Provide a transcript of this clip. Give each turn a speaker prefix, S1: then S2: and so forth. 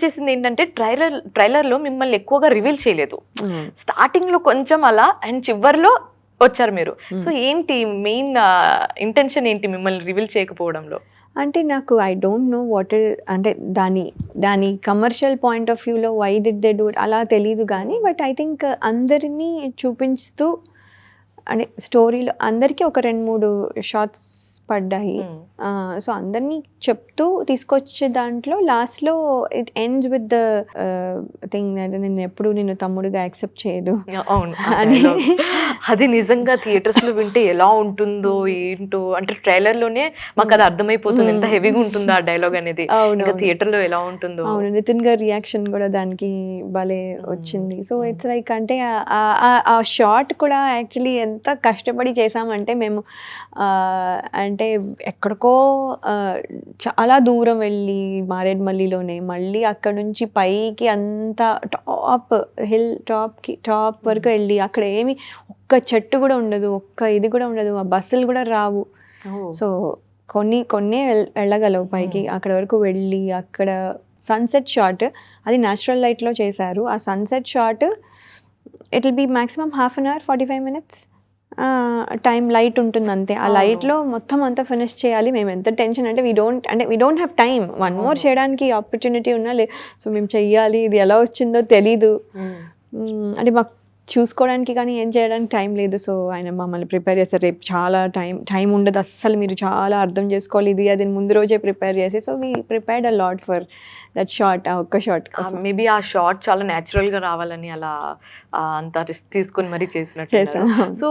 S1: చేసింది ఏంటంటే ట్రైలర్లో మిమ్మల్ని ఎక్కువగా రివీల్ చేయలేదు. స్టార్టింగ్ లో కొంచెం అలా అండ్ చివరిలో వచ్చారు మీరు. సో ఏంటి మెయిన్ ఇంటెన్షన్ ఏంటి మిమ్మల్ని రివీల్ చేయకపోవడంలో?
S2: అంటే నాకు ఐ డోంట్ నో వాట్ అంటే దాని కమర్షియల్ పాయింట్ ఆఫ్ వ్యూలో వై డిడ్ దే డూ అలా తెలీదు కానీ బట్ ఐ థింక్ అందరినీ చూపించుతూ అంటే స్టోరీలో అందరికీ ఒక 2-3 షార్ట్స్ పడ్డాయి. సో అందరినీ చెప్తూ తీసుకొచ్చే దాంట్లో లాస్ట్లో it ends with the thing నేను ఎప్పుడు నిన్ను తమ్ముడుగా యాక్సెప్ట్ చేయదు
S1: అని. అది నిజంగా థియేటర్స్ లో వింటే ఎలా ఉంటుందో ఏంటో అంటే ట్రైలర్ లోనే మాకు అది అర్థమైపోతుంది ఎంత హెవీగా ఉంటుందో ఆ డైలాగ్ అనేది. థియేటర్ లో ఎలా ఉంటుందో.
S2: అవును, నితిన్ గారి రియాక్షన్ కూడా దానికి భలే వచ్చింది. సో ఇట్స్ లైక్ అంటే ఆ షార్ట్ కూడా యాక్చువల్లీ ఎంత కష్టపడి చేసామంటే మేము అంటే ఎక్కడికో చాలా దూరం వెళ్ళి మారేడుమల్లిలోనే మళ్ళీ అక్కడ నుంచి పైకి అంతా టాప్ వరకు వెళ్ళి అక్కడ ఏమి ఒక్క చెట్టు కూడా ఉండదు, ఒక్క ఇది కూడా ఉండదు, ఆ బస్సులు కూడా రావు. సో కొన్ని వెళ్ళగలవు పైకి. అక్కడ వరకు వెళ్ళి అక్కడ సన్సెట్ షాట్ అది న్యాచురల్ లైట్లో చేశారు. ఆ sunset shot it will be maximum 1/2 hour 45 minutes time light ఉంటుంది అంతే. ఆ లైట్లో మొత్తం అంతా ఫినిష్ చేయాలి. మేము ఎంత టెన్షన్ అంటే we don't have time. 1 more చేయడానికి ఆపర్చునిటీ ఉన్నా సో మేము చెయ్యాలి. ఇది ఎలా వచ్చిందో తెలీదు అంటే మాకు చూసుకోవడానికి కానీ ఏం చేయడానికి టైం లేదు. సో ఆయన మమ్మల్ని ప్రిపేర్ చేస్తారు. రేపు చాలా టైం ఉండదు అస్సలు, మీరు చాలా అర్థం చేసుకోవాలి ఇది అది ముందు రోజే ప్రిపేర్ చేసి. So we prepared a lot for that short. ఆ ఒక్క షార్ట్
S1: మేబీ ఆ షార్ట్ చాలా న్యాచురల్గా రావాలని అలా అంత రిస్క్ తీసుకొని మరీ చేసినట్టు.
S2: చేసాం.
S1: సో